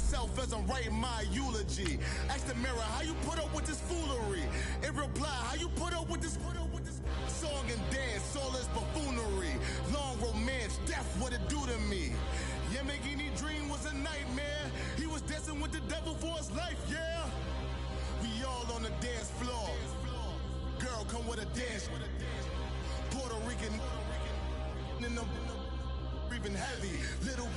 myself as I'm writing my eulogy. Ask the mirror, how you put up with this foolery? In reply, how you put up with this song and dance, all this buffoonery. Long romance, death, what it do to me? Yamagini dream was a nightmare. He was dancing with the devil for his life, yeah. We all on the dance floor. Girl, come with a dance. Puerto Rican in the breathing heavy. Little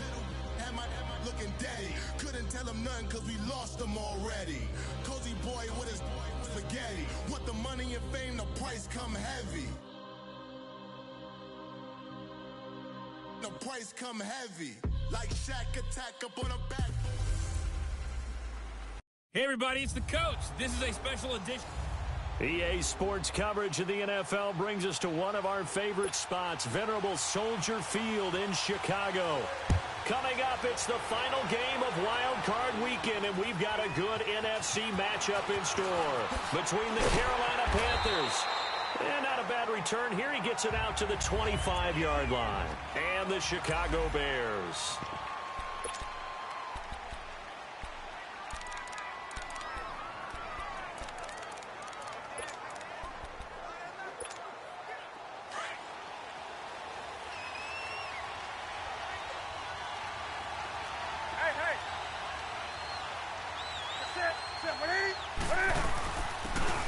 had my looking daddy. Couldn't tell him nothing cause we lost him already. Cozy boy with his spaghetti. Want the money and fame, the price come heavy. The price come heavy. Like Shaq attack up on a back. Hey everybody, it's the coach. This is a special edition. EA Sports coverage of the NFL brings us to one of our favorite spots, venerable Soldier Field in Chicago. Coming up, it's the final game of Wild Card Weekend, and we've got a good NFC matchup in store between the Carolina Panthers. And not a bad return here. He gets it out to the 25-yard line. And the Chicago Bears.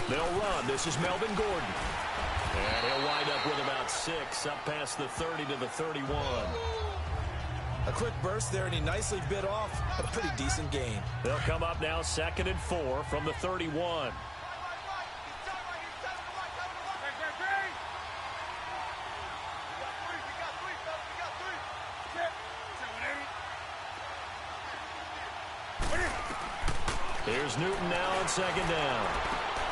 They'll run. This is Melvin Gordon. And he'll wind up with about 6, up past the 30 to the 31. A quick burst there, and he nicely bit off a pretty decent gain. They'll come up now 2nd and 4 from the 31. Here's Newton now on 2nd down.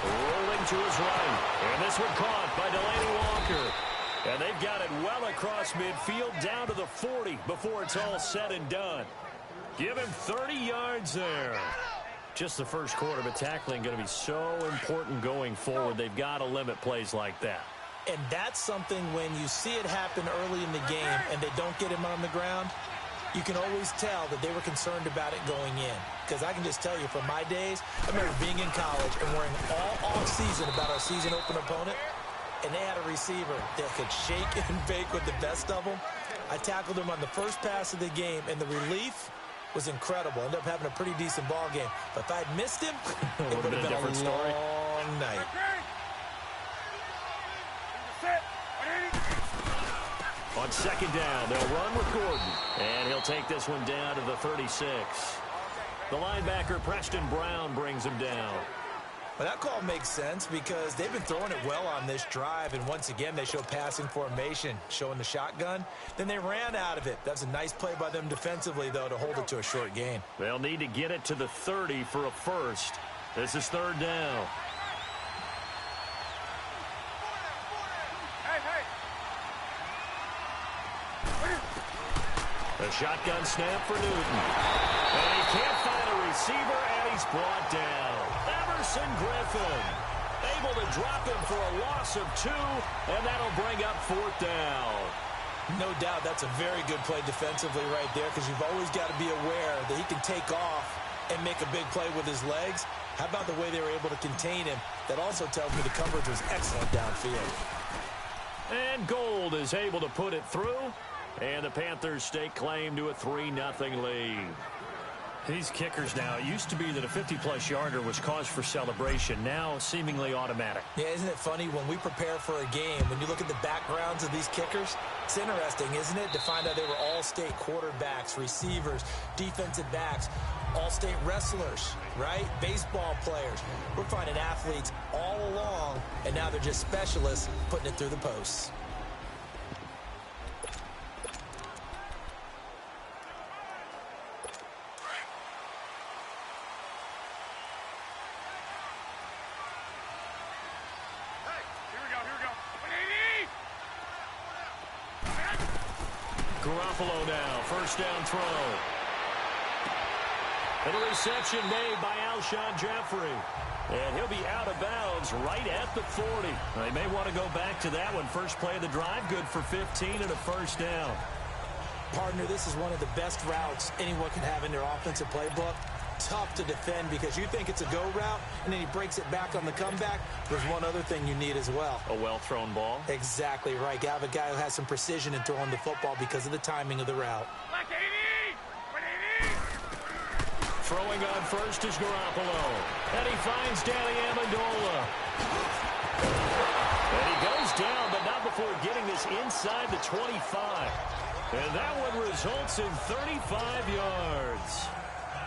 Rolling to his right. And this one caught by Delaney Walker. And they've got it well across midfield down to the 40 before it's all said and done. Give him 30 yards there. Just the first quarter, but tackling going to be so important going forward. They've got to limit plays like that. And that's something when you see it happen early in the game and they don't get him on the ground, you can always tell that they were concerned about it going in. Because I can just tell you, from my days, I remember being in college and worrying all off-season about our season open opponent, and they had a receiver that could shake and bake with the best of them. I tackled him on the first pass of the game, and the relief was incredible. Ended up having a pretty decent ball game. But if I'd missed him, it would have been a long night. On 2nd down, they'll run with Gordon. And he'll take this one down to the 36. The linebacker, Preston Brown, brings him down. Well, that call makes sense because they've been throwing it well on this drive. And once again, they show passing formation, showing the shotgun. Then they ran out of it. That's a nice play by them defensively, though, to hold it to a short gain. They'll need to get it to the 30 for a first. This is 3rd down. A shotgun snap for Newton. And he can't find a receiver, and he's brought down. Everson Griffin able to drop him for a loss of 2, and that'll bring up 4th down. No doubt that's a very good play defensively right there, because you've always got to be aware that he can take off and make a big play with his legs. How about the way they were able to contain him? That also tells me the coverage was excellent downfield. And Gold is able to put it through. And the Panthers stake claim to a 3-0 lead. These kickers now, it used to be that a 50-plus yarder was cause for celebration. Now, seemingly automatic. Yeah, isn't it funny when we prepare for a game, when you look at the backgrounds of these kickers, it's interesting, isn't it, to find out they were all-state quarterbacks, receivers, defensive backs, all-state wrestlers, right? Baseball players. We're finding athletes all along, and now they're just specialists putting it through the posts. Garoppolo now, 1st down throw. And a reception made by Alshon Jeffrey. And he'll be out of bounds right at the 40. They may want to go back to that one. First play of the drive, good for 15 and a 1st down. Partner, this is one of the best routes anyone can have in their offensive playbook. Tough to defend because you think it's a go route, and then he breaks it back on the comeback. There's one other thing you need as well. A well-thrown ball? Exactly right. You have a guy who has some precision in throwing the football because of the timing of the route. Throwing on first is Garoppolo. And he finds Danny Amendola. And he goes down, but not before getting this inside the 25. And that one results in 35 yards.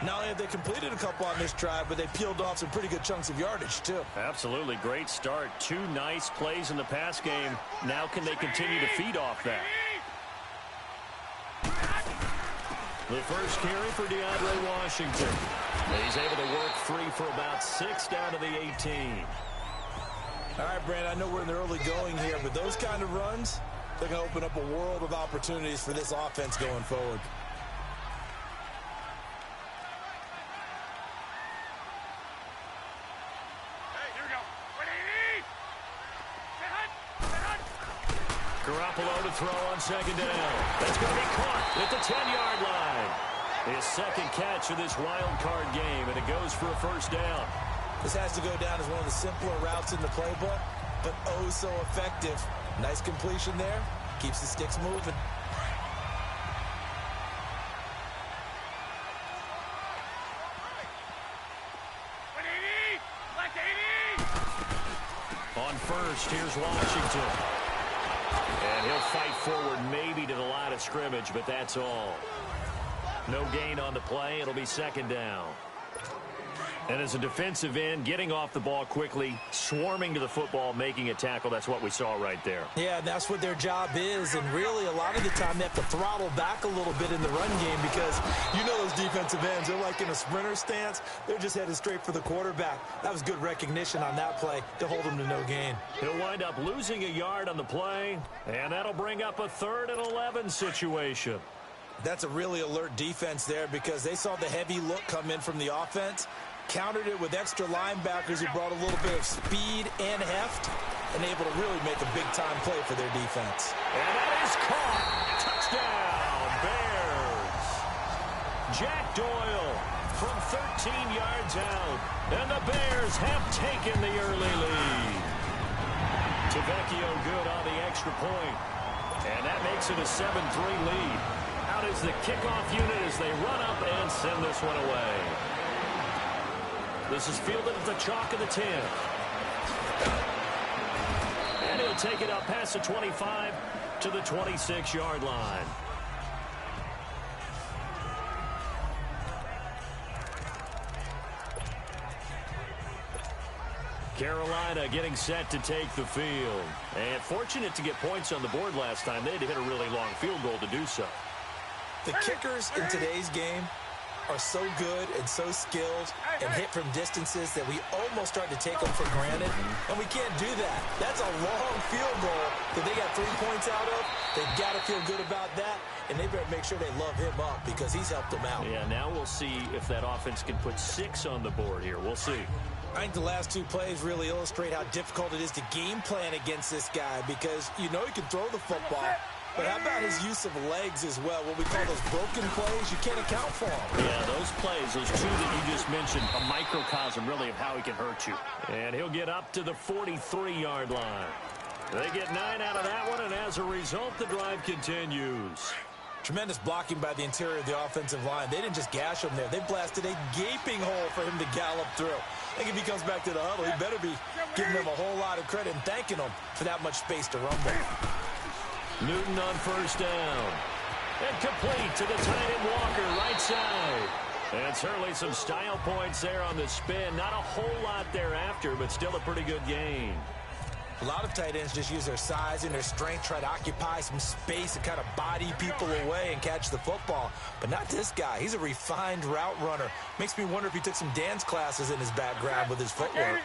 Not only have they completed a couple on this drive, but they peeled off some pretty good chunks of yardage, too. Absolutely. Great start. 2 nice plays in the pass game. Now can they continue to feed off that? The first carry for DeAndre Washington. He's able to work free for about 6 down to the 18. All right, Brand, I know we're in the early going here, but those kind of runs, they're going to open up a world of opportunities for this offense going forward. Garoppolo to throw on second down. That's going to be caught at the 10-yard line. His second catch of this wild card game, and it goes for a first down. This has to go down as one of the simpler routes in the playbook, but oh so effective. Nice completion there. Keeps the sticks moving. On first, here's Washington. And he'll fight forward maybe to the line of scrimmage, but that's all. No gain on the play. It'll be second down. And as a defensive end, getting off the ball quickly, swarming to the football, making a tackle, that's what we saw right there. Yeah, that's what their job is. And really, a lot of the time, they have to throttle back a little bit in the run game because you know those defensive ends, they're like in a sprinter stance. They're just headed straight for the quarterback. That was good recognition on that play to hold him to no gain. He'll wind up losing a yard on the play, and that'll bring up a 3rd and 11 situation. That's a really alert defense there because they saw the heavy look come in from the offense, countered it with extra linebackers who brought a little bit of speed and heft, and able to really make a big-time play for their defense. And that is caught. Touchdown, Bears. Jack Doyle from 13 yards out, and the Bears have taken the early lead. Tavecchio good on the extra point, and that makes it a 7-3 lead. Out is the kickoff unit as they run up and send this one away. This is fielded at the chalk of the 10. And he'll take it up past the 25 to the 26-yard line. Carolina getting set to take the field. And fortunate to get points on the board last time. They had to hit a really long field goal to do so. The kickers in today's game are so good and so skilled and hit from distances that we almost start to take them for granted, and we can't do that. That's a long field goal that they got 3 points out of. They've got to feel good about that, and they better make sure they love him up because he's helped them out. Yeah, now we'll see if that offense can put 6 on the board here. We'll see. I think the last 2 plays really illustrate how difficult it is to game plan against this guy because you know he can throw the football. But how about his use of legs as well? What we call those broken plays, you can't account for them. Yeah, those plays, those 2 that you just mentioned, a microcosm really of how he can hurt you. And he'll get up to the 43-yard line. They get 9 out of that one, and as a result, the drive continues. Tremendous blocking by the interior of the offensive line. They didn't just gash him there. They blasted a gaping hole for him to gallop through. I think if he comes back to the huddle, he better be giving them a whole lot of credit and thanking them for that much space to rumble. Newton on first down. And complete to the tight end Walker, right side. And certainly some style points there on the spin. Not a whole lot thereafter, but still a pretty good gain. A lot of tight ends just use their size and their strength, try to occupy some space and kind of body people away and catch the football. But not this guy. He's a refined route runner. Makes me wonder if he took some dance classes in his background with his footwork.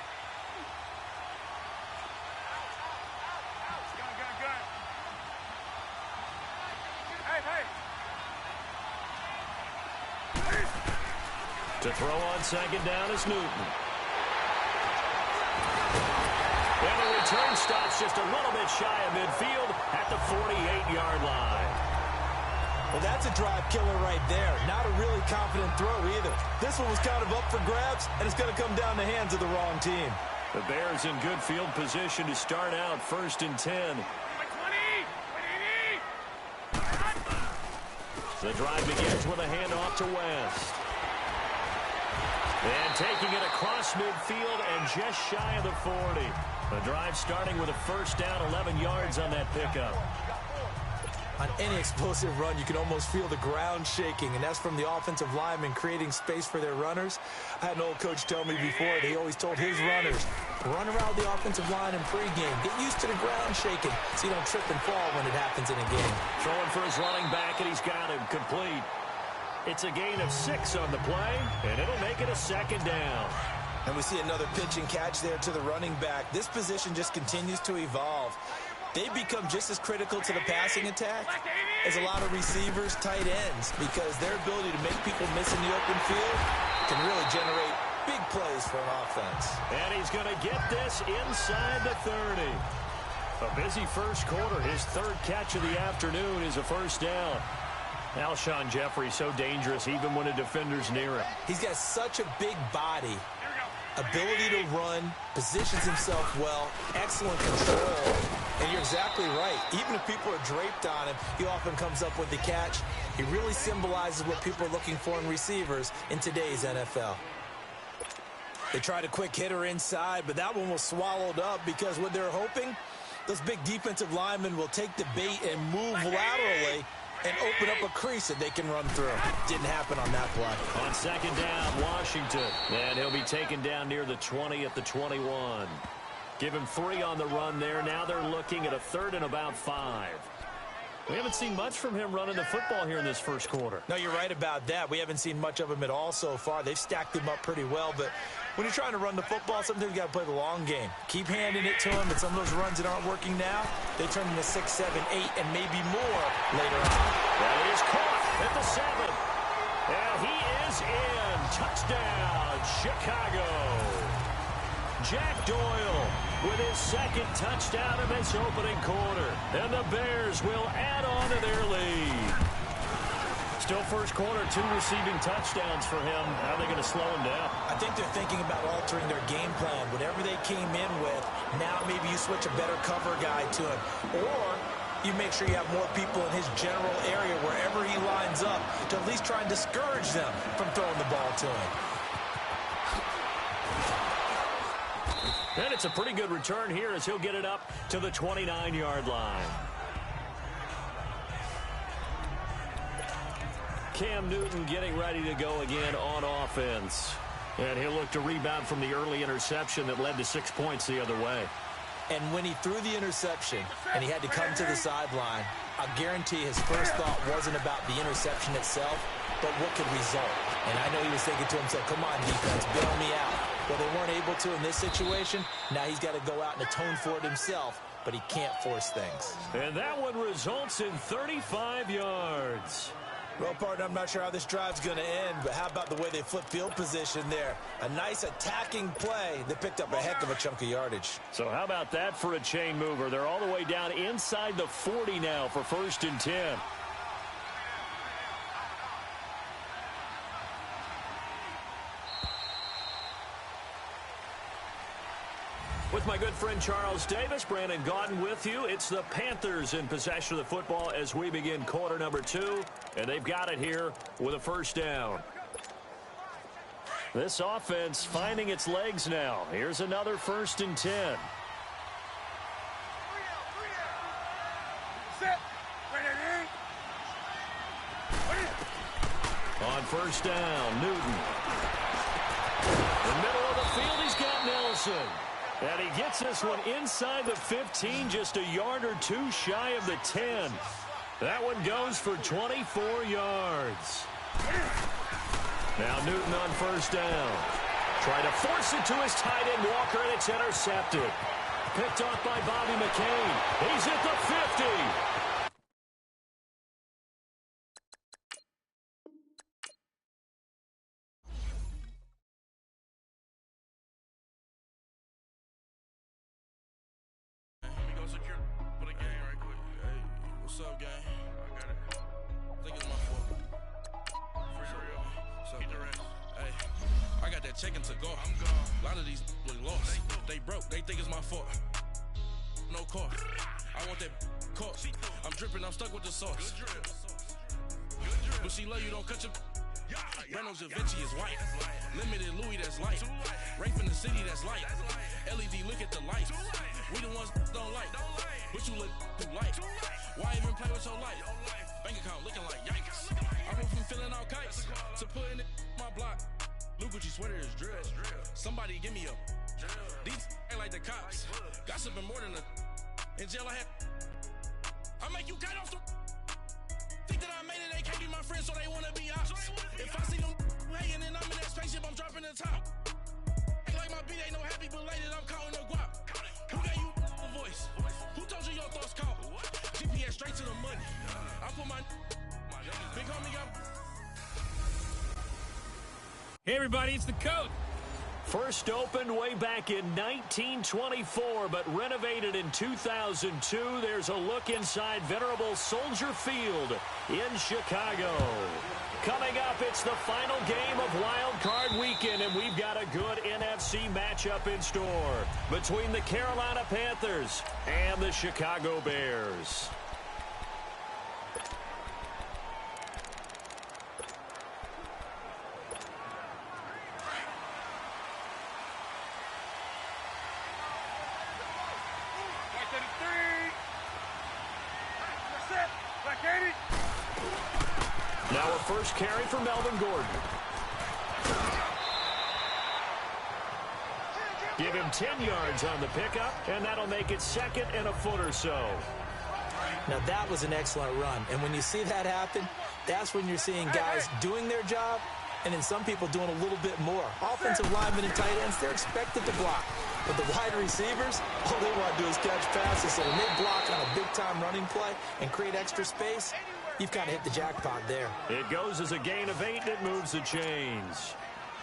To throw on second down is Newton. And the return stops just a little bit shy of midfield at the 48-yard line. Well, that's a drive killer right there. Not a really confident throw either. This one was kind of up for grabs, and it's going to come down the hands of the wrong team. The Bears in good field position to start out 1st and 10. The drive begins with a handoff to West. And taking it across midfield and just shy of the 40. The drive starting with a first down, 11 yards on that pickup. On any explosive run, you can almost feel the ground shaking, and that's from the offensive linemen creating space for their runners. I had an old coach tell me before that he always told his runners, run around the offensive line in pregame. Get used to the ground shaking so you don't trip and fall when it happens in a game. Throwing for his running back, and he's got him complete. It's a gain of 6 on the play, and it'll make it a 2nd down. And we see another pitch and catch there to the running back. This position just continues to evolve. They become just as critical to the passing attack as a lot of receivers, tight ends, because their ability to make people miss in the open field can really generate big plays for an offense. And he's going to get this inside the 30. A busy first quarter. His 3rd catch of the afternoon is a first down. Alshon Jeffrey so dangerous even when a defender's near him. He's got such a big body, ability to run, positions himself well, excellent control. And you're exactly right. Even if people are draped on him, he often comes up with the catch. He really symbolizes what people are looking for in receivers in today's NFL. They tried a quick hitter inside, but that one was swallowed up because what they're hoping, those big defensive linemen will take the bait and move laterally and open up a crease that they can run through. Didn't happen on that play. On 2nd down, Washington. And he'll be taken down near the 20 at the 21. Give him 3 on the run there. Now they're looking at a 3rd and about 5. We haven't seen much from him running the football here in this first quarter. No, you're right about that. We haven't seen much of him at all so far. They've stacked him up pretty well, but when you're trying to run the football, sometimes you got to play the long game. Keep handing it to him, but some of those runs that aren't working now, they turn into 6, 7, 8, and maybe more later on. Well, he is caught at the 7. And he is in. Touchdown, Chicago. Jack Doyle with his 2nd touchdown of this opening quarter. And the Bears will add on to their lead. Still first quarter, 2 receiving touchdowns for him. How are they going to slow him down? I think they're thinking about altering their game plan. Whatever they came in with, now maybe you switch a better cover guy to him. Or you make sure you have more people in his general area wherever he lines up to at least try and discourage them from throwing the ball to him. And it's a pretty good return here as he'll get it up to the 29-yard line. Cam Newton getting ready to go again on offense. And he'll look to rebound from the early interception that led to 6 points the other way. And when he threw the interception and he had to come to the sideline, I'll guarantee his first thought wasn't about the interception itself, but what could result. And I know he was thinking to himself, come on, defense, bail me out. Well, they weren't able to in this situation. Now he's got to go out and atone for it himself, but he can't force things. And that one results in 35 yards. Well, partner, I'm not sure how this drive's going to end, but how about the way they flip field position there? A nice attacking play that picked up a heck of a chunk of yardage. So how about that for a chain mover? They're all the way down inside the 40 now for 1st and 10. With my good friend Charles Davis, Brandon Gaudin with you. It's the Panthers in possession of the football as we begin quarter number 2. And they've got it here with a first down. This offense finding its legs now. Here's another 1st and 10. On first down, Newton. In the middle of the field, he's got Nelson. And he gets this one inside the 15, just a yard or 2 shy of the 10. That one goes for 24 yards. Now Newton on first down. Trying to force it to his tight end, Walker, and it's intercepted. Picked off by Bobby McCain. He's at the 50. Secure for the game right quick. Hey, what's up, gang? I got it. I think it's my checking to go. A lot of these look lost. They broke, they think it's my fault. No car. I want that caught. I'm dripping, I'm stuck with the sauce. But she love you, don't cut your. Reynolds Da Vinci is white. Limited Louis, that's light. Rape in the city, that's light. LED, look at the light. We the ones don't like. But you look too light. Why even play with your life? Bank account looking like yikes. I went from filling out kites to putting it my block. Blue Gucci sweater is drill. Somebody give me a. These ain't like the cops. Gossiping more than a. In jail I had. I make you cut off the. Think that I made it, they can't be my friends, so they wanna be ops. If I see them hating and I'm in that spaceship, I'm dropping the top. Ain't like my beat, ain't no happy belated, I'm counting the guap. Who gave you a voice? Who told you your thoughts count? GPS straight to the money. I put my big homie got. Hey everybody, it's the coach. First opened way back in 1924, but renovated in 2002. There's a look inside venerable Soldier Field in Chicago. Coming up, it's the final game of Wild Card Weekend, and we've got a good NFC matchup in store between the Carolina Panthers and the Chicago Bears. Now a first carry for Melvin Gordon. Give him 10 yards on the pickup, and that'll make it second and a foot or so. Now that was an excellent run, and when you see that happen, that's when you're seeing guys doing their job, and then some people doing a little bit more. Offensive linemen and tight ends, they're expected to block. But the wide receivers, all they want to do is catch passes. So when they block on a big-time running play and create extra space, you've kind of hit the jackpot there. It goes as a gain of 8, and it moves the chains.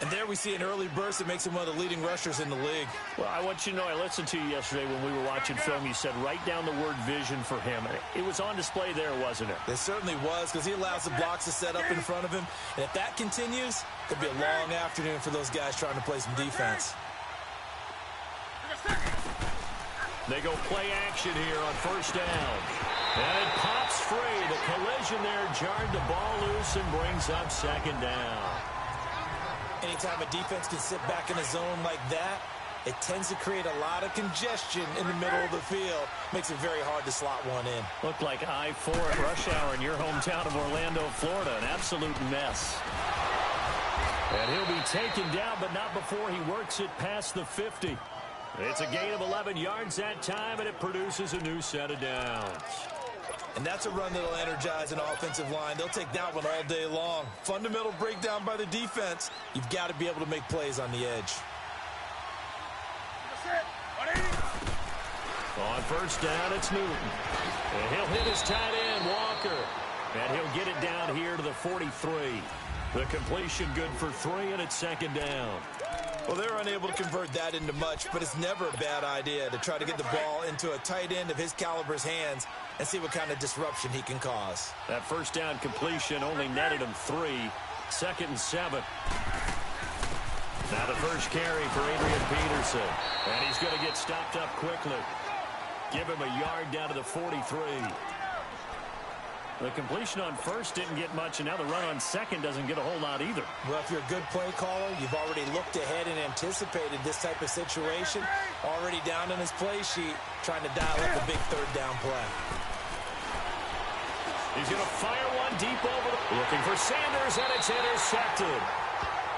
And there we see an early burst that makes him one of the leading rushers in the league. Well, I want you to know, I listened to you yesterday when we were watching film. You said write down the word vision for him. It was on display there, wasn't it? It certainly was, because he allows the blocks to set up in front of him. And if that continues, it could be a long afternoon for those guys trying to play some defense. They go play action here on first down. And it pops free. The collision there jarred the ball loose and brings up second down. Anytime a defense can sit back in a zone like that, it tends to create a lot of congestion in the middle of the field. Makes it very hard to slot one in. Looked like I-4 at rush hour in your hometown of Orlando, Florida. An absolute mess. And he'll be taken down, but not before he works it past the 50. It's a gain of 11 yards that time, and it produces a new set of downs. And that's a run that'll energize an offensive line. They'll take that one all day long. Fundamental breakdown by the defense. You've got to be able to make plays on the edge. On first down, it's Newton. And he'll hit his tight end, Walker. And he'll get it down here to the 43. The completion good for 3, and it's second down. Well, they're unable to convert that into much, but it's never a bad idea to try to get the ball into a tight end of his caliber's hands and see what kind of disruption he can cause. That first down completion only netted him 3. Second and 7. Now the first carry for Adrian Peterson. And he's going to get stopped up quickly. Give him a yard down to the 43. The completion on first didn't get much, and now the run on second doesn't get a whole lot either. Well, if you're a good play caller, you've already looked ahead and anticipated this type of situation. Already down on his play sheet, trying to dial up a big third down play. He's going to fire one deep over. Looking for Sanders, and it's intercepted.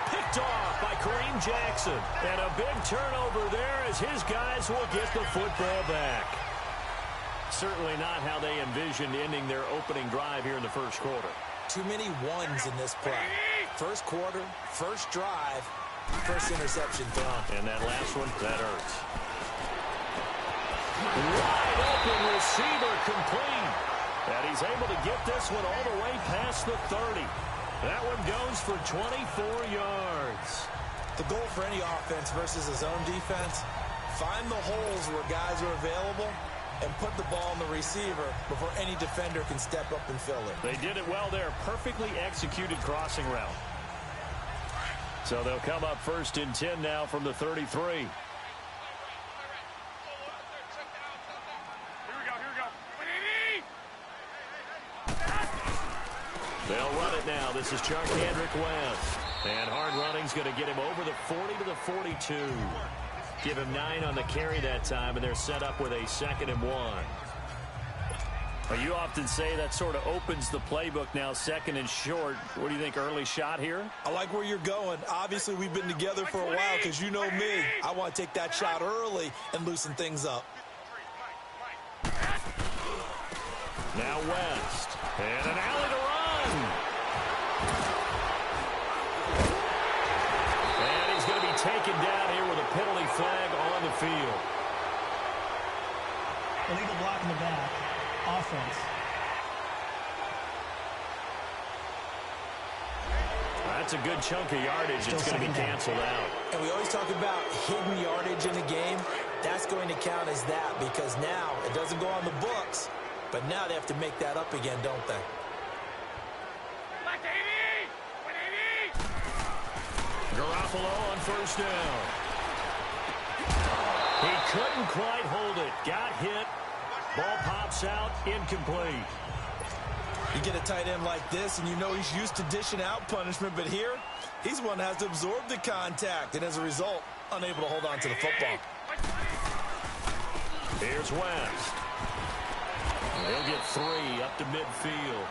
Picked off by Kareem Jackson. And a big turnover there as his guys will get the football back. Certainly not how they envisioned ending their opening drive here in the first quarter. Too many ones in this play. First quarter, first drive, first interception thrown. And that last one, that hurts. Wide open receiver complete. And he's able to get this one all the way past the 30. That one goes for 24 yards. The goal for any offense versus a zone defense, find the holes where guys are available and put the ball on the receiver before any defender can step up and fill it. They did it well there. Perfectly executed crossing route. So they'll come up 1st and 10 now from the 33. They'll run it now. This is Charkandrick West. And hard running's going to get him over the 40 to the 42. Give him 9 on the carry that time, and they're set up with a 2nd and 1. Well, you often say that sort of opens the playbook now, 2nd and short. What do you think, early shot here? I like where you're going. Obviously, we've been together for a while because you know me. I want to take that shot early and loosen things up. Now West. And an alley to run. And he's going to be taken down here with a penalty flag on the field. Illegal block in the back. Offense. That's a good chunk of yardage. Still it's going to be canceled out. And we always talk about hidden yardage in a game. That's going to count as that because now it doesn't go on the books, but now they have to make that up again, don't they? Garoppolo on 1st down. He couldn't quite hold it. Got hit. Ball pops out, incomplete. You get a tight end like this, and you know he's used to dishing out punishment, but here, he's one that has to absorb the contact, and as a result, unable to hold on to the football. Here's West. He'll get 3 up to midfield.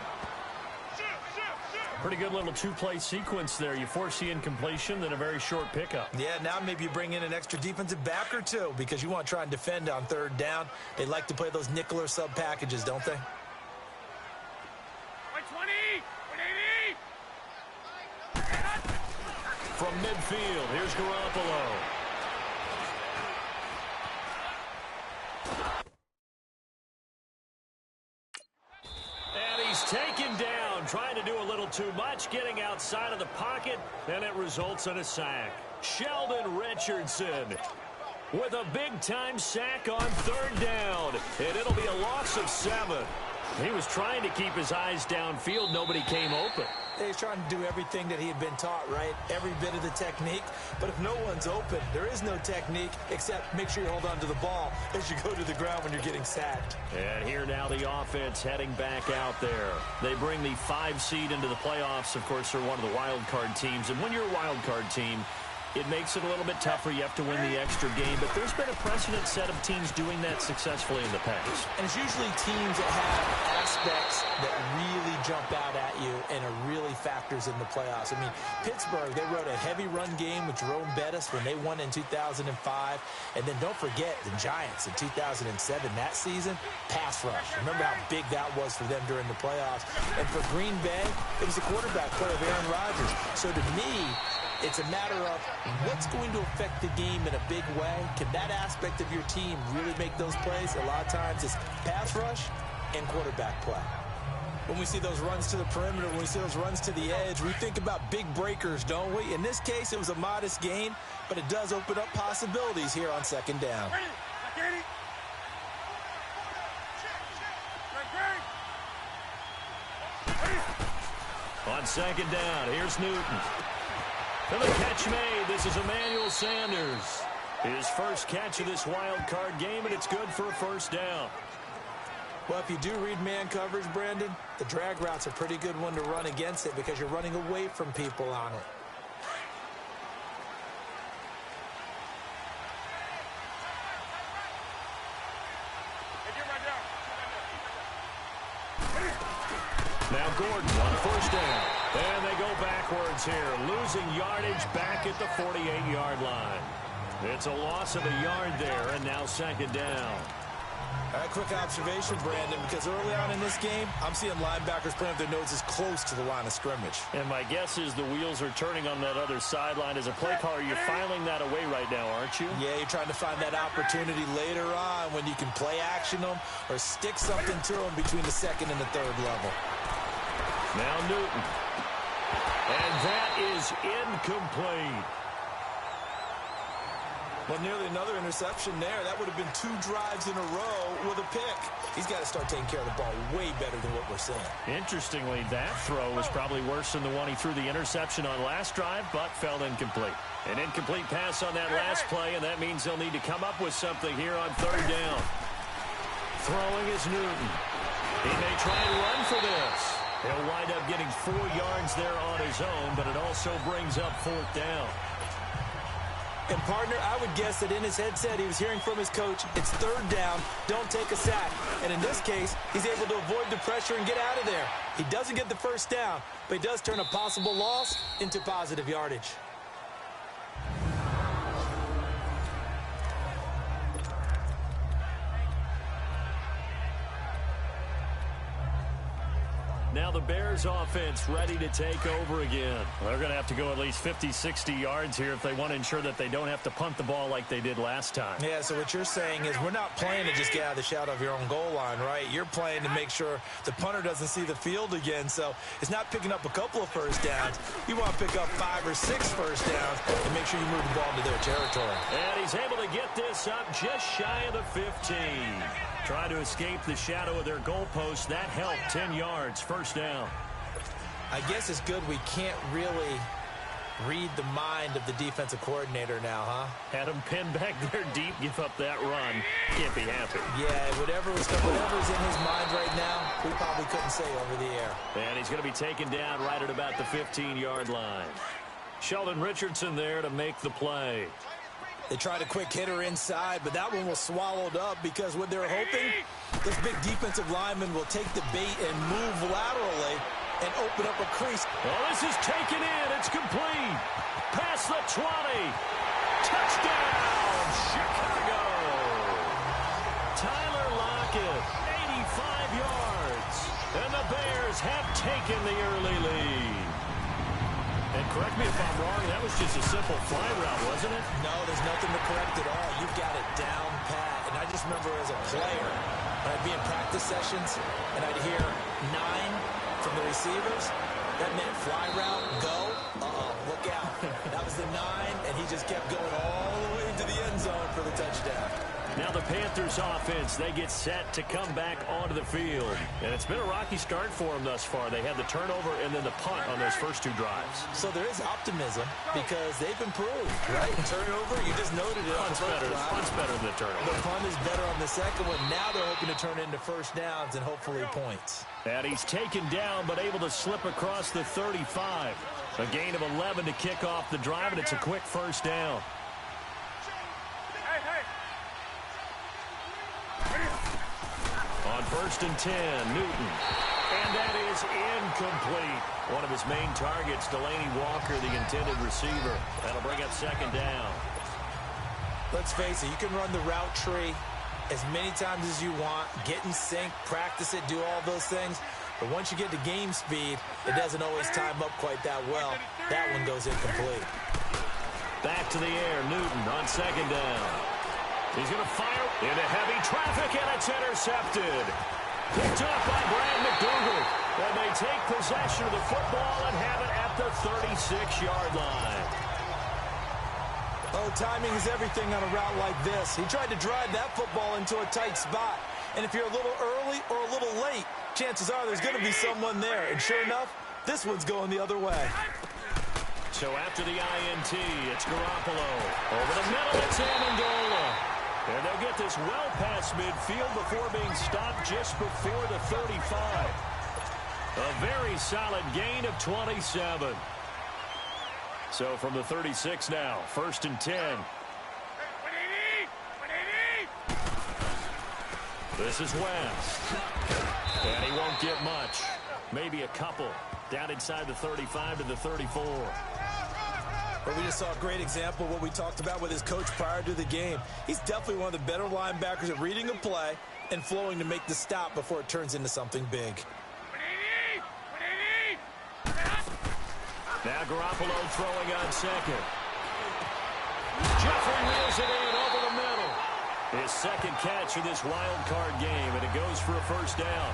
Pretty good little 2-play sequence there. You force the incompletion, then a very short pickup. Yeah, now maybe you bring in an extra defensive back or two because you want to try and defend on 3rd down. They like to play those nickel or sub packages, don't they? From midfield, here's Garoppolo. And he's taken down, trying to do a little too much, getting outside of the pocket, and it results in a sack. Sheldon Richardson with a big-time sack on 3rd down, and it'll be a loss of 7. He was trying to keep his eyes downfield. Nobody came open. He's trying to do everything that he had been taught, right? Every bit of the technique. But if no one's open, there is no technique except make sure you hold on to the ball as you go to the ground when you're getting sacked. And here now the offense heading back out there. They bring the 5 seed into the playoffs. Of course, they're one of the wild card teams. And when you're a wild card team, it makes it a little bit tougher. You have to win the extra game. But there's been a precedent set of teams doing that successfully in the past. And it's usually teams that have aspects that really jump out at you and are really factors in the playoffs. I mean, Pittsburgh, they rode a heavy run game with Jerome Bettis when they won in 2005. And then don't forget the Giants in 2007, that season, pass rush. Remember how big that was for them during the playoffs. And for Green Bay, it was the quarterback play of Aaron Rodgers. So to me, it's a matter of what's going to affect the game in a big way. Can that aspect of your team really make those plays? A lot of times it's pass rush and quarterback play. When we see those runs to the perimeter, when we see those runs to the edge, we think about big breakers, don't we? In this case, it was a modest gain, but it does open up possibilities here on 2nd down. On 2nd down, here's Newton. And the catch made. This is Emmanuel Sanders. His first catch of this wild card game, and it's good for a 1st down. Well, if you do read man coverage, Brandon, the drag route's a pretty good one to run against it because you're running away from people on it. Now Gordon on 1st down. And they go backwards here, losing yardage back at the 48-yard line. It's a loss of a yard there, and now 2nd down. A quick observation, Brandon, because early on in this game, I'm seeing linebackers playing with their noses close to the line of scrimmage. And my guess is the wheels are turning on that other sideline. As a play caller, you're filing that away right now, aren't you? Yeah, you're trying to find that opportunity later on when you can play action them or stick something to them between the 2nd and the 3rd level. Now Newton. And that is incomplete. Well, nearly another interception there. That would have been 2 drives in a row with a pick. He's got to start taking care of the ball way better than what we're seeing. Interestingly, that throw was probably worse than the one he threw the interception on last drive, but fell incomplete. An incomplete pass on that last play, and that means they'll need to come up with something here on 3rd down. Throwing is Newton. He may try and run for this. He'll wind up getting 4 yards there on his own, but it also brings up 4th down. And, partner, I would guess that in his headset he was hearing from his coach, it's 3rd down, don't take a sack. And in this case, he's able to avoid the pressure and get out of there. He doesn't get the 1st down, but he does turn a possible loss into positive yardage. Now the Bears offense ready to take over again. They're going to have to go at least 50, 60 yards here if they want to ensure that they don't have to punt the ball like they did last time. Yeah, so what you're saying is we're not playing to just get out of the shadow of your own goal line, right? You're playing to make sure the punter doesn't see the field again. So it's not picking up a couple of 1st downs. You want to pick up 5 or 6 1st downs and make sure you move the ball into their territory. And he's able to get this up just shy of the 15. Try to escape the shadow of their goalpost. That helped. 10 yards, 1st down. I guess it's good we can't really read the mind of the defensive coordinator now, huh? Had him pinned back there deep, give up that run. Can't be happy. Yeah, whatever's in his mind right now, we probably couldn't say over the air. And he's going to be taken down right at about the 15-yard line. Sheldon Richardson there to make the play. They tried a quick hitter inside, but that one was swallowed up because what they're hoping, this big defensive lineman will take the bait and move laterally and open up a crease. Oh, this is taken in. It's complete. Past the 20. Touchdown, Chicago. Tyler Lockett, 85 yards. And the Bears have taken the early lead. And correct me if I'm wrong, that was just a simple fly route, wasn't it? No, there's nothing to correct at all. You've got it down pat. And I just remember as a player, when I'd be in practice sessions and I'd hear 9 from the receivers, that meant fly route, go, look out. That was the 9, and he just kept going all the way to the end zone for the touchdown. Now the Panthers offense, they get set to come back onto the field. And it's been a rocky start for them thus far. They had the turnover and then the punt on those first 2 drives. So there is optimism because they've improved, right? Turnover, you just noted it. Punt's better than the turnover. The punt is better on the second one. Now they're hoping to turn into 1st downs and hopefully points. And he's taken down but able to slip across the 35. A gain of 11 to kick off the drive, and it's a quick 1st down. On 1st and 10, Newton. And that is incomplete. One of his main targets, Delaney Walker, the intended receiver. That'll bring up 2nd down. Let's face it, you can run the route tree as many times as you want, get in sync, practice it, do all those things. But once you get to game speed, it doesn't always time up quite that well. That one goes incomplete. Back to the air, Newton on 2nd down. He's going to fire into heavy traffic, and it's intercepted. Picked up by Brad McDougal. And they take possession of the football and have it at the 36-yard line. Oh, timing is everything on a route like this. He tried to drive that football into a tight spot. And if you're a little early or a little late, chances are there's going to be someone there. And sure enough, this one's going the other way. So after the INT, it's Garoppolo. Over the middle, it's Amendola. And they'll get this well past midfield before being stopped just before the 35. A very solid gain of 27. So from the 36 now, 1st and 10. This is West. And he won't get much. Maybe a couple. Down inside the 35 to the 34. But we just saw a great example of what we talked about with his coach prior to the game. He's definitely one of the better linebackers at reading a play and flowing to make the stop before it turns into something big. Now Garoppolo throwing on 2nd. Jeffrey reels it in over the middle. His 2nd catch of this wild card game, and it goes for a 1st down.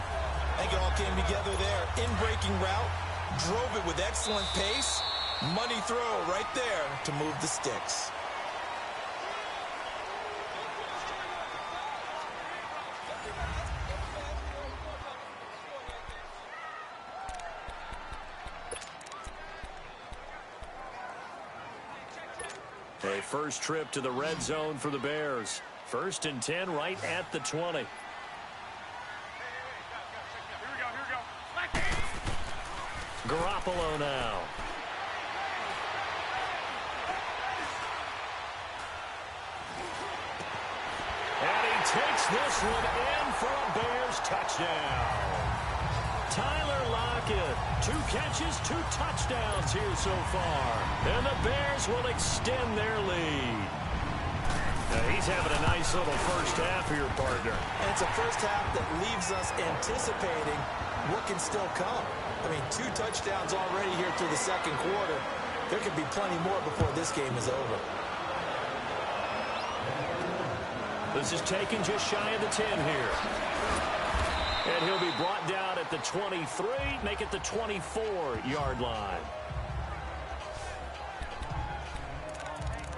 I think it all came together there. In-breaking route, drove it with excellent pace. Money throw right there to move the sticks. A first trip to the red zone for the Bears. 1st and 10 right at the 20. Garoppolo now. And he takes this one in for a Bears touchdown. Tyler Lockett, 2 catches, 2 touchdowns here so far. And the Bears will extend their lead. Now he's having a nice little first half here, partner. And it's a first half that leaves us anticipating what can still come. I mean, 2 touchdowns already here through the second quarter. There could be plenty more before this game is over. This is taken just shy of the 10 here. And he'll be brought down at the 23, make it the 24-yard line.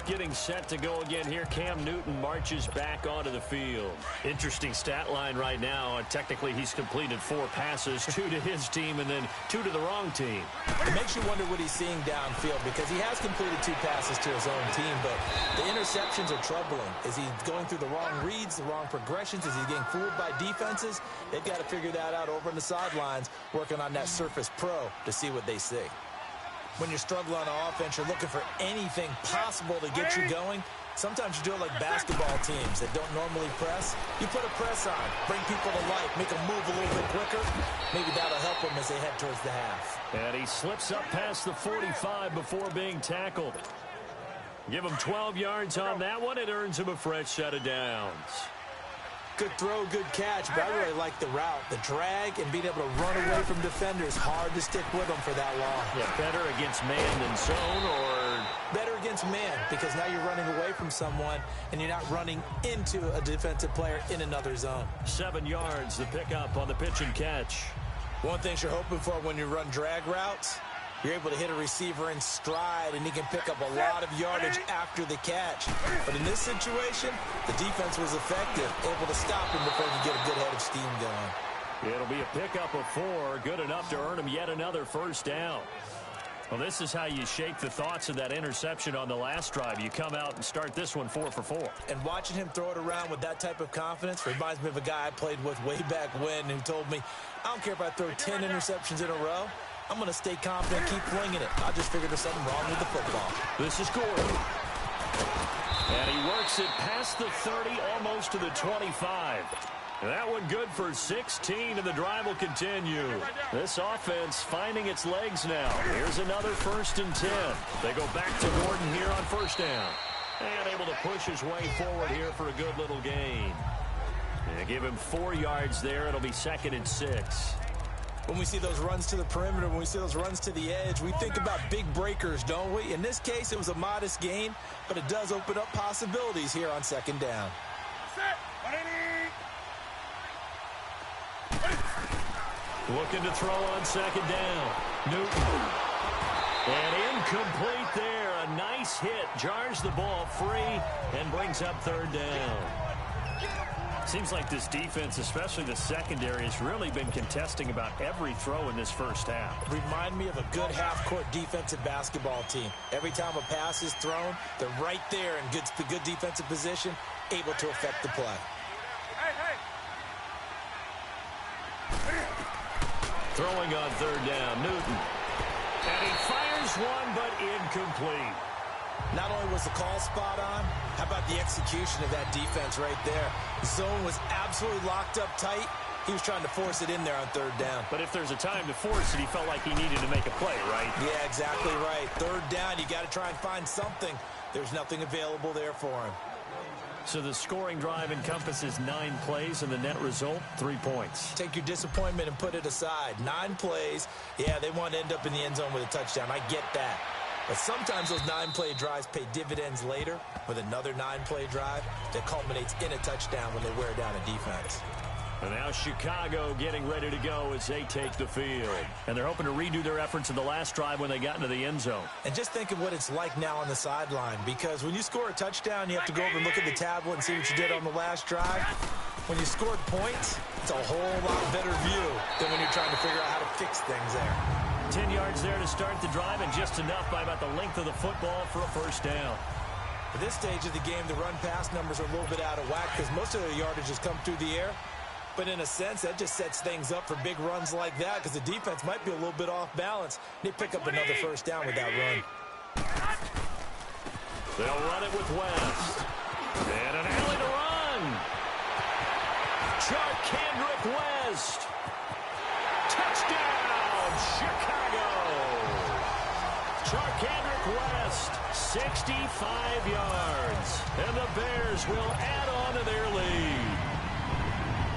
Getting set to go again here. Cam Newton marches back onto the field. Interesting stat line right now. Technically, he's completed 4 passes, 2 to his team and then 2 to the wrong team. It makes you wonder what he's seeing downfield because he has completed 2 passes to his own team, but the interceptions are troubling. Is he going through the wrong reads, the wrong progressions? Is he getting fooled by defenses? They've got to figure that out over on the sidelines, working on that Surface Pro to see what they see. When you're struggling on offense, you're looking for anything possible to get you going. Sometimes you do it like basketball teams that don't normally press. You put a press on, bring people to life, make them move a little bit quicker. Maybe that'll help them as they head towards the half. And he slips up past the 45 before being tackled. Give him 12 yards on that one. It earns him a fresh set of downs. Good throw, good catch, but I really like the route. The drag and being able to run away from defenders. Hard to stick with them for that long. Yeah, better against man than zone, or better against man because now you're running away from someone and you're not running into a defensive player in another zone. 7 yards, the pickup on the pitch and catch. One thing you're hoping for when you run drag routes, you're able to hit a receiver in stride, and he can pick up a lot of yardage after the catch. But in this situation, the defense was effective, able to stop him before he could get a good head of steam going. It'll be a pickup of 4, good enough to earn him yet another first down. Well, this is how you shake the thoughts of that interception on the last drive. You come out and start this one 4 for 4. And watching him throw it around with that type of confidence reminds me of a guy I played with way back when who told me, I don't care if I throw 10 interceptions in a row. I'm going to stay confident, keep flinging it. I just figured there's something wrong with the football. This is Gordon. And he works it past the 30, almost to the 25. That one good for 16, and the drive will continue. This offense finding its legs now. Here's another 1st and 10. They go back to Gordon here on first down. And able to push his way forward here for a good little gain. And give him 4 yards there. It'll be 2nd and 6. When we see those runs to the perimeter, when we see those runs to the edge, we think about big breakers, don't we? In this case, it was a modest gain, but it does open up possibilities here on 2nd down. Looking to throw on 2nd down. Newton. And incomplete there. A nice hit. Jars the ball free and brings up 3rd down. Seems like this defense, especially the secondary, has really been contesting about every throw in this first half. Remind me of a good half-court defensive basketball team. Every time a pass is thrown, they're right there in good defensive position, able to affect the play. Throwing on 3rd down, Newton. And he fires one, but incomplete. Not only was the call spot on, how about the execution of that defense right there? The zone was absolutely locked up tight. He was trying to force it in there on 3rd down. But if there's a time to force it, he felt like he needed to make a play, right? Yeah, exactly right. 3rd down, you got to try and find something. There's nothing available there for him. So the scoring drive encompasses 9 plays, and the net result, 3 points. Take your disappointment and put it aside. 9 plays. Yeah, they want to end up in the end zone with a touchdown. I get that. But sometimes those 9-play drives pay dividends later with another 9-play drive that culminates in a touchdown when they wear down a defense. And now Chicago getting ready to go as they take the field. And they're hoping to redo their efforts in the last drive when they got into the end zone. And just think of what it's like now on the sideline, because when you score a touchdown, you have to go over and look at the tablet and see what you did on the last drive. When you scored points, it's a whole lot better view than when you're trying to figure out how to fix things there. 10 yards there to start the drive, and just enough by about the length of the football for a first down. At this stage of the game, the run-pass numbers are a little bit out of whack because most of their yardage has come through the air. But in a sense, that just sets things up for big runs like that because the defense might be a little bit off balance. They pick up another first down with that run. They'll run it with West. And an alley to run. Kendrick West. Touchdown, Chicago. Kendrick West, 65 yards. And the Bears will add on to their lead.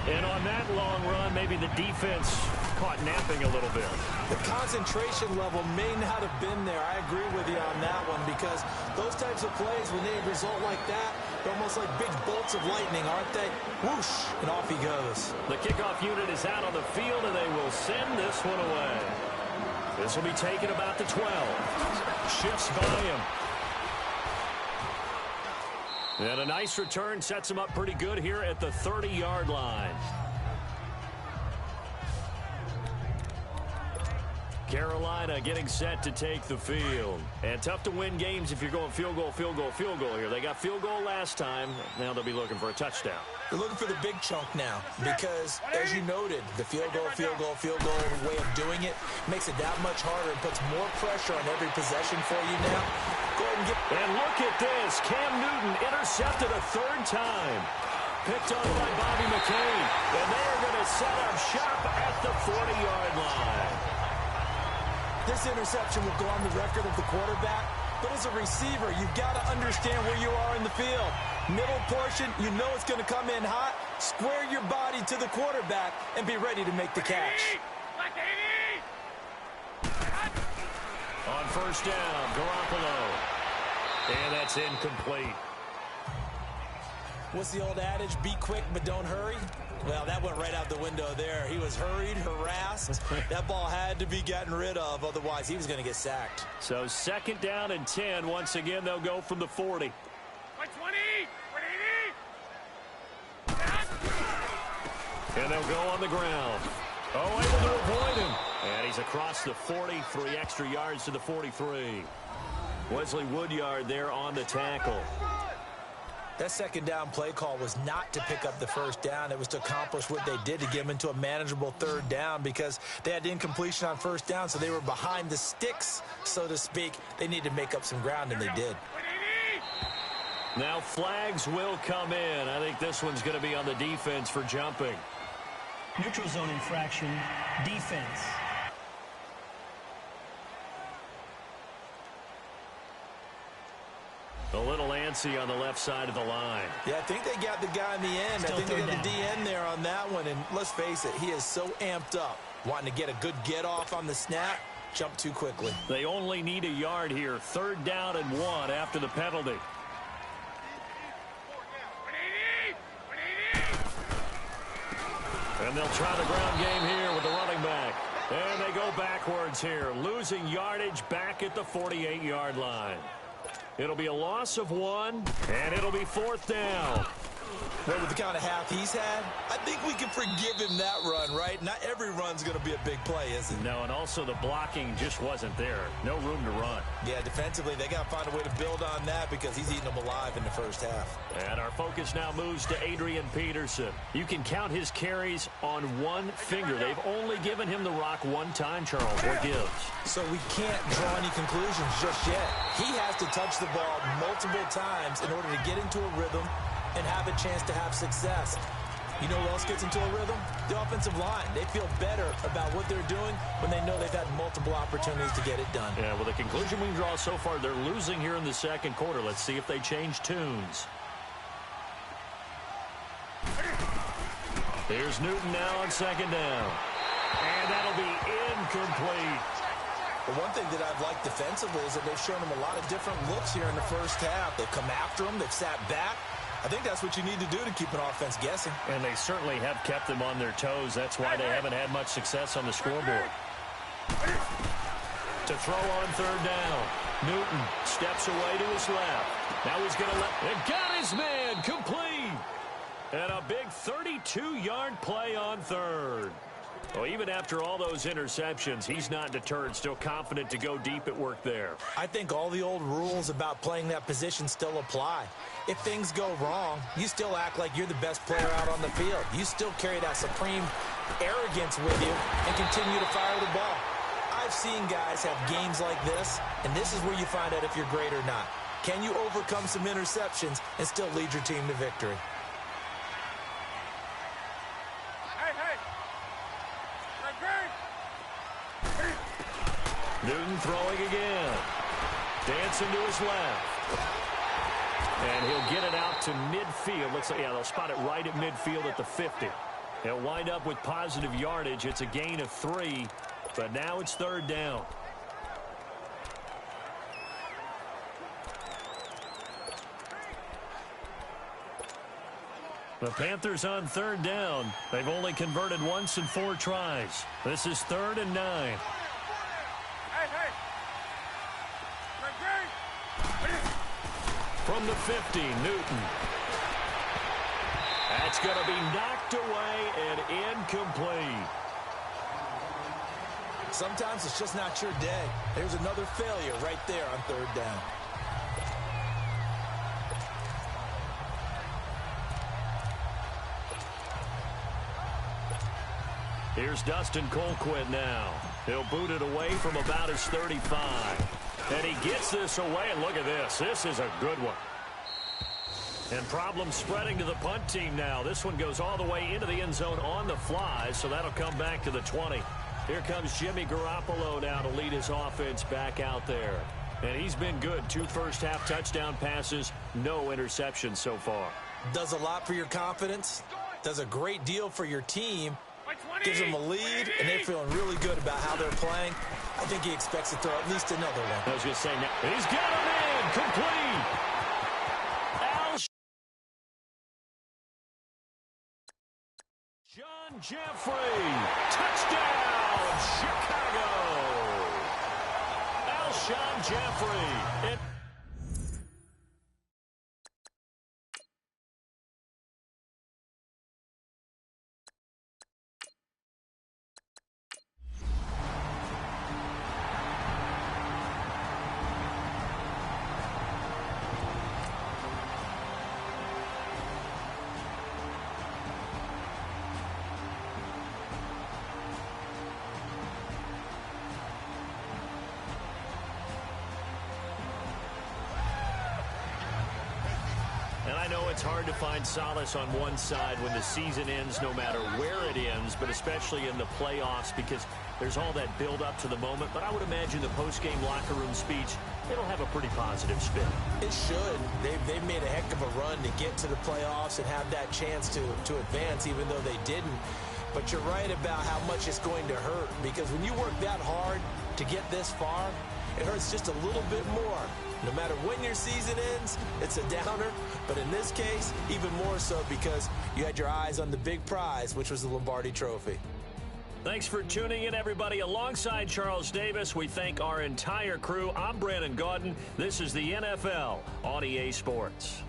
And on that long run, maybe the defense caught napping a little bit. The concentration level may not have been there. I agree with you on that one because those types of plays, when they result like that, they're almost like big bolts of lightning, aren't they? Whoosh, and off he goes. The kickoff unit is out on the field, and they will send this one away. This will be taken about the 12. Shifts by him. And a nice return sets him up pretty good here at the 30-yard line. Carolina getting set to take the field. And tough to win games if you're going field goal here. They got field goal last time. Now they'll be looking for a touchdown. They're looking for the big chunk now because, as you noted, the field goal way of doing it makes it that much harder and puts more pressure on every possession for you now. Go ahead and get... And look at this. Cam Newton intercepted a third time. Picked on by Bobby McCain. And they are going to set up shop at the 40-yard line. This interception will go on the record of the quarterback, but as a receiver, you've got to understand where you are in the field. Middle portion, you know it's going to come in hot. Square your body to the quarterback and be ready to make the catch. On first down, Garoppolo. And that's incomplete. What's the old adage? Be quick, but don't hurry. Well, that went right out the window there. He was hurried, harassed. That ball had to be gotten rid of. Otherwise, he was going to get sacked. So second down and 10. Once again, they'll go from the 40. And they'll go on the ground. Oh, able to avoid him. And he's across the 40, 3 extra yards to the 43. Wesley Woodyard there on the tackle. That second down play call was not to pick up the first down. It was to accomplish what they did to get them into a manageable third down because they had incompletion on first down, so they were behind the sticks, so to speak. They needed to make up some ground, and they did. Now flags will come in. I think this one's going to be on the defense for jumping. Neutral zone infraction, defense. A little antsy on the left side of the line. Yeah, I think they got the guy in the end. I think they got the DN there on that one. And let's face it, he is so amped up, wanting to get a good get-off on the snap, jump too quickly. They only need a yard here. Third down and 1 after the penalty. And they'll try the ground game here with the running back. And they go backwards here, losing yardage back at the 48-yard line. It'll be a loss of 1, and it'll be fourth down. Well, with the kind of half he's had, I think we can forgive him that run, right? Not every run's going to be a big play, is it? No, and also the blocking just wasn't there. No room to run. Yeah, defensively, they got to find a way to build on that because he's eating them alive in the first half. And our focus now moves to Adrian Peterson. You can count his carries on one finger. They've only given him the rock one time, Charles. What gives? So we can't draw any conclusions just yet. He has to touch the ball multiple times in order to get into a rhythm and have a chance to have success. You know who else gets into a rhythm? The offensive line. They feel better about what they're doing when they know they've had multiple opportunities to get it done. Yeah, well, the conclusion we draw so far, they're losing here in the second quarter. Let's see if they change tunes. Here's Newton now on second down. And that'll be incomplete. The one thing that I've liked defensively is that they've shown them a lot of different looks here in the first half. They've come after them. They've sat back. I think that's what you need to do to keep an offense guessing. And they certainly have kept them on their toes. That's why they haven't had much success on the scoreboard. To throw on third down. Newton steps away to his left. Now he's going to let... And got his man complete. And a big 32-yard play on third. Well, even after all those interceptions, he's not deterred, still confident to go deep at work there. I think all the old rules about playing that position still apply. If things go wrong, you still act like you're the best player out on the field. You still carry that supreme arrogance with you and continue to fire the ball. I've seen guys have games like this, and this is where you find out if you're great or not. Can you overcome some interceptions and still lead your team to victory? Newton throwing again. Dancing to his left. And he'll get it out to midfield. Looks like, yeah, they'll spot it right at midfield at the 50. He'll wind up with positive yardage. It's a gain of 3, but now it's 3rd down. The Panthers on 3rd down. They've only converted once in 4 tries. This is 3rd and 9. From the 50, Newton. That's going to be knocked away and incomplete. Sometimes it's just not your day. There's another failure right there on 3rd down. Here's Dustin Colquitt now. He'll boot it away from about his 35. And he gets this away, and look at this. This is a good one. And problems spreading to the punt team now. This one goes all the way into the end zone on the fly, so that'll come back to the 20. Here comes Jimmy Garoppolo now to lead his offense back out there. And he's been good. 2 first-half touchdown passes, no interceptions so far. Does a lot for your confidence. Does a great deal for your team. Gives them a lead, and they're feeling really good about how they're playing. I think he expects to throw at least another one. I was going to say, now, he's got him in, complete. John Jeffrey, touchdown, Chicago. Alshon Jeffrey. I know it's hard to find solace on one side when the season ends, no matter where it ends, but especially in the playoffs, because there's all that build up to the moment. But I would imagine the post-game locker room speech, it'll have a pretty positive spin. It should. They've made a heck of a run to get to the playoffs and have that chance to advance, even though they didn't. But you're right about how much it's going to hurt, because when you work that hard to get this far, it hurts just a little bit more. No matter when your season ends, it's a downer. But in this case, even more so because you had your eyes on the big prize, which was the Lombardi Trophy. Thanks for tuning in, everybody. Alongside Charles Davis, we thank our entire crew. I'm Brandon Gaudin. This is the NFL on EA Sports.